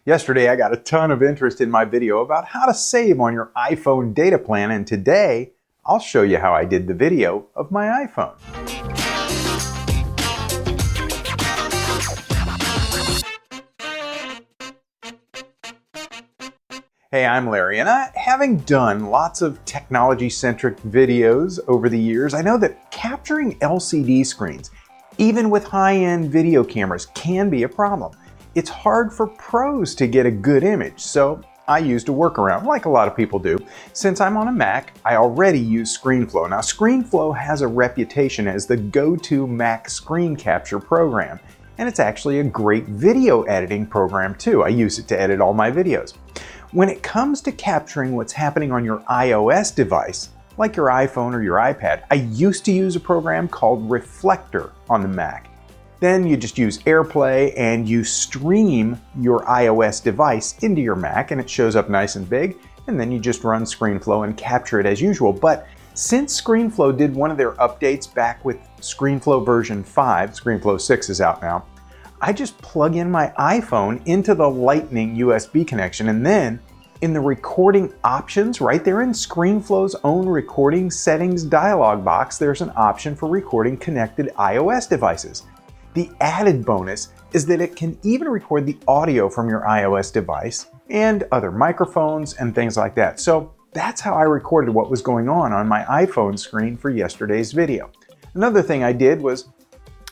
Yesterday, I got a ton of interest in my video about how to save on your iPhone data plan, and today, I'll show you how I did the video of my iPhone. Hey, I'm Larry, and having done lots of technology-centric videos over the years, I know that capturing LCD screens, even with high-end video cameras, can be a problem. It's hard for pros to get a good image, so I used a workaround, like a lot of people do. Since I'm on a Mac, I already use ScreenFlow. Now, ScreenFlow has a reputation as the go-to Mac screen capture program, and it's actually a great video editing program too. I use it to edit all my videos. When it comes to capturing what's happening on your iOS device, like your iPhone or your iPad, I used to use a program called Reflector on the Mac. Then you just use AirPlay and you stream your iOS device into your Mac and it shows up nice and big, and then you just run ScreenFlow and capture it as usual. But since ScreenFlow did one of their updates back with ScreenFlow version 5, ScreenFlow 6 is out now, I just plug in my iPhone into the Lightning USB connection, and then in the recording options right there in ScreenFlow's own recording settings dialog box, there's an option for recording connected iOS devices. The added bonus is that it can even record the audio from your iOS device and other microphones and things like that. So that's how I recorded what was going on my iPhone screen for yesterday's video. Another thing I did was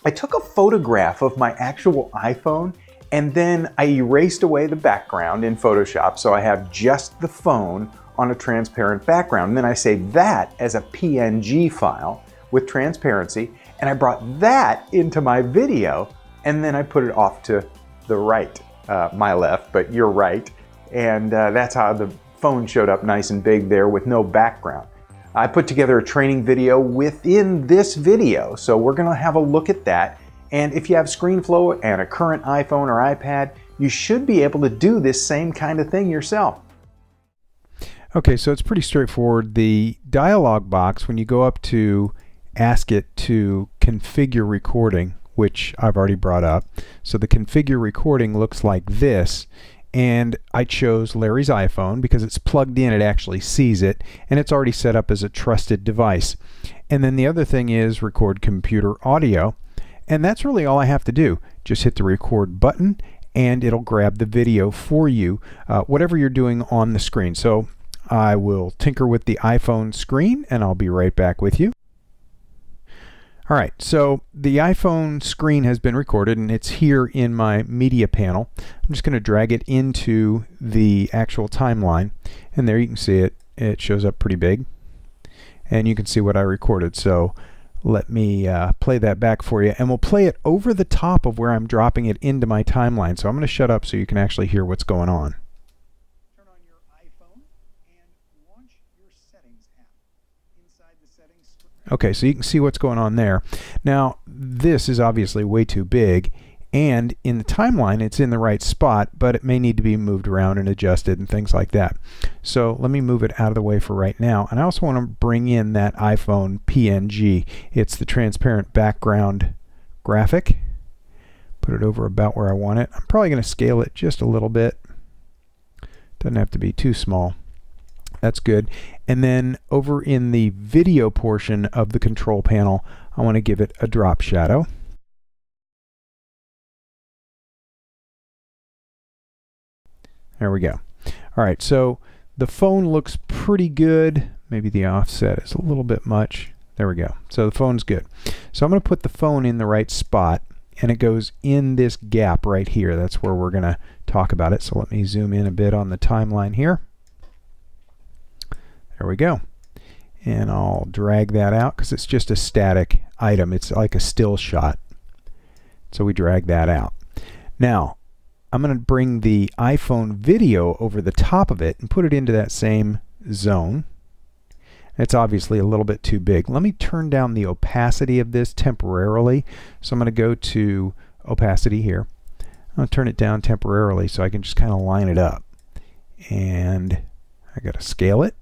I took a photograph of my actual iPhone and then I erased away the background in Photoshop so I have just the phone on a transparent background. And then I saved that as a PNG file with transparency, and I brought that into my video, and then I put it off to the right, my left, but your right, and that's how the phone showed up nice and big there with no background. I put together a training video within this video, so we're going to have a look at that. And if you have ScreenFlow and a current iPhone or iPad, you should be able to do this same kind of thing yourself. Okay, so it's pretty straightforward. The dialog box, when you go up to ask it to configure recording, which I've already brought up. So the configure recording looks like this, and I chose Larry's iPhone because it's plugged in, it actually sees it, and it's already set up as a trusted device. And then the other thing is record computer audio, and that's really all I have to do. Just hit the record button and it'll grab the video for you, whatever you're doing on the screen. So I will tinker with the iPhone screen and I'll be right back with you. All right, so the iPhone screen has been recorded and it's here in my media panel. I'm just going to drag it into the actual timeline, and there you can see it. It shows up pretty big, and you can see what I recorded. So let me play that back for you, and we'll play it over the top of where I'm dropping it into my timeline. So I'm going to shut up so you can actually hear what's going on. Turn on your iPhone and launch your settings app. Inside the settings screen. Okay, so you can see what's going on there. Now, this is obviously way too big, and in the timeline, it's in the right spot, but it may need to be moved around and adjusted and things like that. So let me move it out of the way for right now. And I also want to bring in that iPhone PNG. It's the transparent background graphic. Put it over about where I want it. I'm probably going to scale it just a little bit. Doesn't have to be too small. That's good. And then over in the video portion of the control panel, I want to give it a drop shadow. There we go. All right, so the phone looks pretty good. Maybe the offset is a little bit much. There we go. So the phone's good. So I'm going to put the phone in the right spot, and it goes in this gap right here. That's where we're going to talk about it. So let me zoom in a bit on the timeline here. There we go. And I'll drag that out because it's just a static item. It's like a still shot. So we drag that out. Now, I'm going to bring the iPhone video over the top of it and put it into that same zone. It's obviously a little bit too big. Let me turn down the opacity of this temporarily. So I'm going to go to opacity here. I'll turn it down temporarily so I can just kind of line it up. And I got to scale it.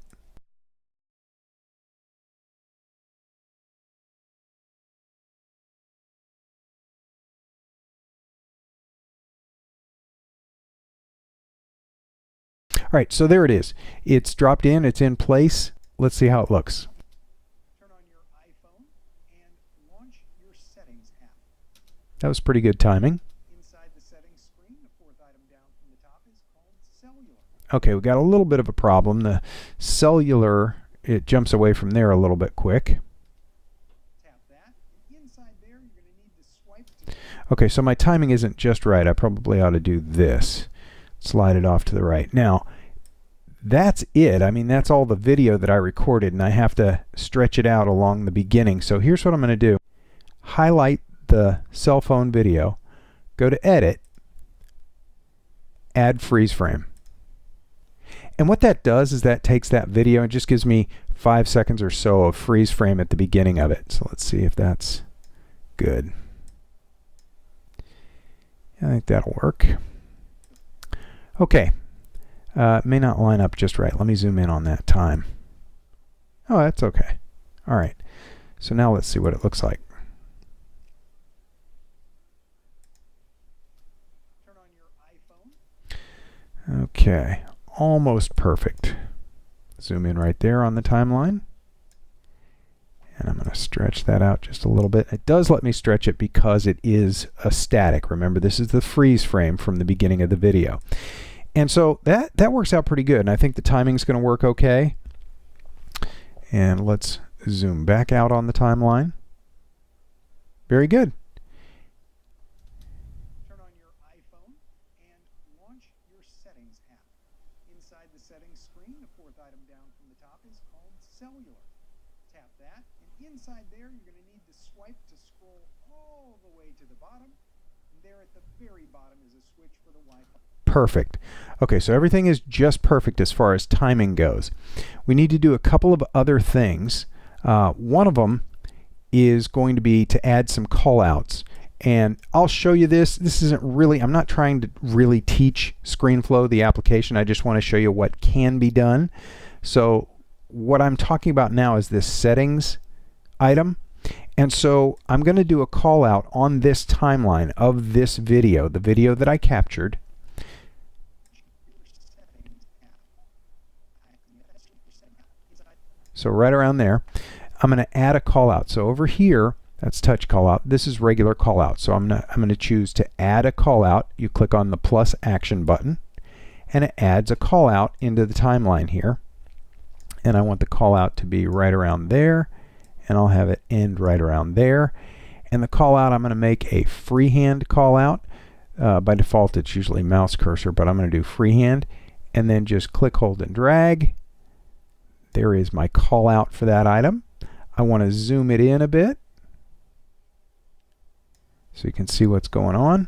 right, so there it is. It's dropped in, it's in place. Let's see how it looks. Turn on your iPhone and launch your settings app. That was pretty good timing. Inside the settings screen, the fourth item down from the top is called cellular. Okay, we got a little bit of a problem. The cellular, it jumps away from there a little bit quick. Tap that, and inside there you're going to need to swipe to... Okay, so my timing isn't just right. I probably ought to do this. Slide it off to the right. Now, that's it. I mean, that's all the video that I recorded, and I have to stretch it out along the beginning. So here's what I'm going to do. Highlight the cell phone video, go to Edit, Add Freeze Frame. And what that does is that takes that video and just gives me 5 seconds or so of freeze frame at the beginning of it. So let's see if that's good. I think that'll work. Okay. It may not line up just right. Let me zoom in on that time. Oh, that's okay. All right. So now let's see what it looks like. Turn on your iPhone. Okay. Almost perfect. Zoom in right there on the timeline. And I'm going to stretch that out just a little bit. It does let me stretch it because it is a static. Remember, this is the freeze frame from the beginning of the video. And so that works out pretty good. And I think the timing's going to work okay. And let's zoom back out on the timeline. Very good. Turn on your iPhone and launch your settings app. Inside the settings screen, the fourth item down from the top is called cellular. Tap that, and inside there you're going to need to swipe to scroll all the way to the bottom. And there at the very bottom is a switch for the Wi-Fi. Perfect. Okay, so everything is just perfect as far as timing goes. We need to do a couple of other things. One of them is going to be to add some callouts. And I'll show you this. This isn't really, I'm not trying to really teach ScreenFlow, the application. I just want to show you what can be done. So what I'm talking about now is this settings item. And so I'm going to do a call out on this timeline of this video, the video that I captured. So right around there, I'm going to add a call out. So over here, that's touch call out. This is regular call out. So I'm going to choose to add a call out. You click on the plus action button and it adds a call out into the timeline here. And I want the call out to be right around there, and I'll have it end right around there. And the call out, I'm going to make a freehand call out. By default, it's usually mouse cursor, but I'm going to do freehand and then just click, hold, and drag. There is my call out for that item. I want to zoom it in a bit so you can see what's going on.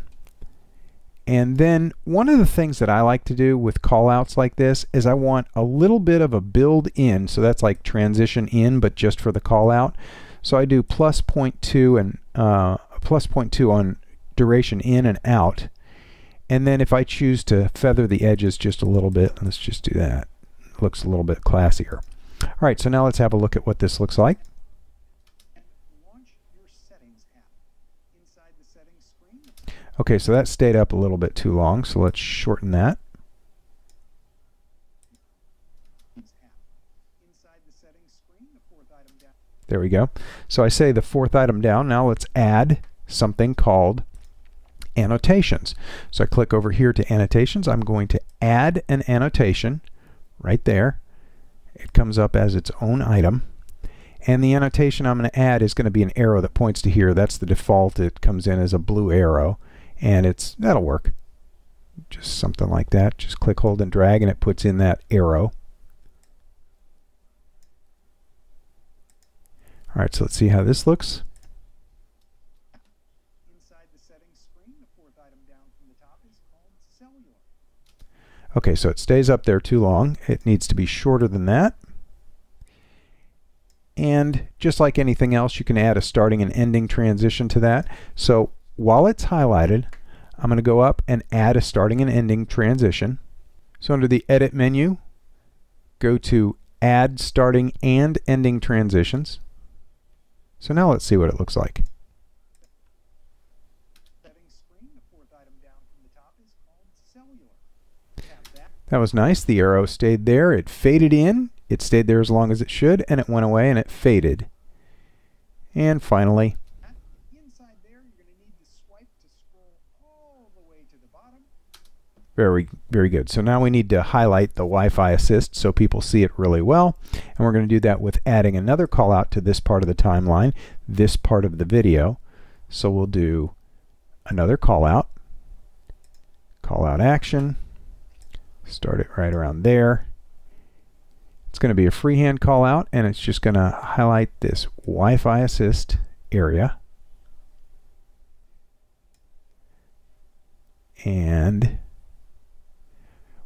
And then one of the things that I like to do with callouts like this is I want a little bit of a build in. So that's like transition in, but just for the callout. So I do plus 0.2 and plus 0.2 on duration in and out. And then if I choose to feather the edges just a little bit, let's just do that. It looks a little bit classier. All right, so now let's have a look at what this looks like. Launch your settings app. Inside the settings screen. Okay, so that stayed up a little bit too long, so let's shorten that. Inside the settings screen, the fourth item down. There we go. So I say the fourth item down. Now let's add something called annotations. So I click over here to annotations. I'm going to add an annotation right there. It comes up as its own item. And the annotation I'm going to add is going to be an arrow that points to here. That's the default. It comes in as a blue arrow. And that'll work. Just something like that. Just click, hold, and drag, and it puts in that arrow. All right, so let's see how this looks. Inside the settings screen, the fourth item down from the top is called cellular. Okay, so it stays up there too long. It needs to be shorter than that. And just like anything else, you can add a starting and ending transition to that. So while it's highlighted, I'm going to go up and add a starting and ending transition. So under the Edit menu, go to Add Starting and Ending Transitions. So now let's see what it looks like. Settings screen, the fourth item down from the top is called cellular. Tap That was nice. The arrow stayed there. It faded in. It stayed there as long as it should, and it went away and it faded. And finally, Inside there, you're going to need to swipe to scroll all the way to the bottom. very, very good. So now we need to highlight the Wi-Fi assist so people see it really well. And we're going to do that with adding another call out to this part of the timeline, this part of the video. So we'll do another call out action, start it right around there. It's going to be a freehand call out, and it's just going to highlight this Wi-Fi assist area. And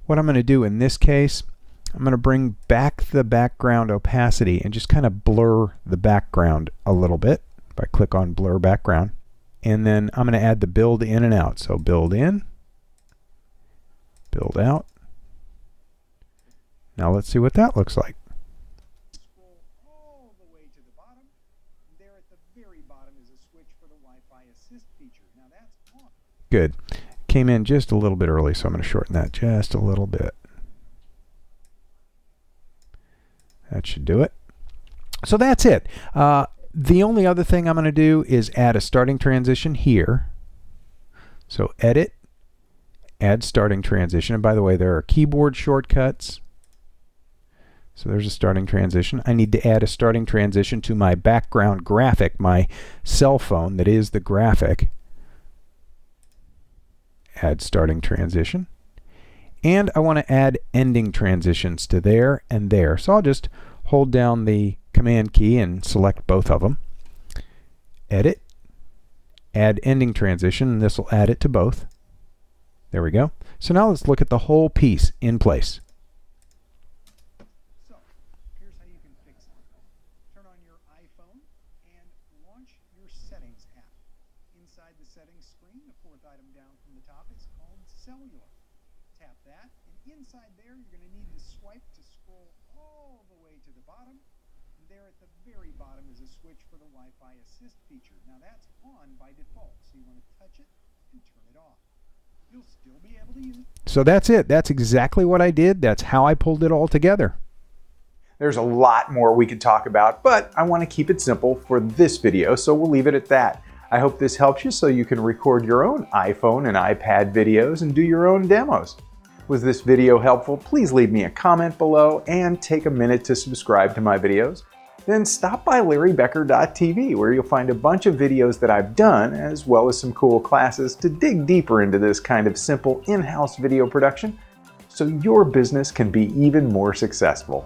what I'm going to do in this case, I'm going to bring back the background opacity and just kind of blur the background a little bit. If I click on blur background, and then I'm going to add the build in and out. So build in, build out. Now let's see what that looks like. Scroll all the way to the bottom. There at the very bottom is a switch for the Wi-Fi assist feature. Now that's on. Good. Came in just a little bit early, so I'm going to shorten that just a little bit. That should do it. So that's it. The only other thing I'm going to do is add a starting transition here. So edit, add starting transition. And by the way, there are keyboard shortcuts. So there's a starting transition. I need to add a starting transition to my background graphic, my cell phone that is the graphic. Add starting transition. And I want to add ending transitions to there and there. So I'll just hold down the Command key and select both of them. Edit, add ending transition, and this will add it to both. There we go. So now let's look at the whole piece in place. So, here's how you can fix it. Turn on your iPhone and launch your Settings app. Inside the Settings screen, the fourth item down from the top is called Cellular. Tap that, and inside there, you're going to need to swipe to scroll all the way to the bottom. And there at the very bottom is a switch for the Wi-Fi assist feature. Now that's on by default, so you want to touch it and turn it off. You'll still be able to use it. So that's it. That's exactly what I did. That's how I pulled it all together. There's a lot more we could talk about, but I want to keep it simple for this video, so we'll leave it at that. I hope this helps you so you can record your own iPhone and iPad videos and do your own demos. Was this video helpful? Please leave me a comment below and take a minute to subscribe to my videos. Then stop by LarryBecker.tv, where you'll find a bunch of videos that I've done, as well as some cool classes to dig deeper into this kind of simple in-house video production so your business can be even more successful.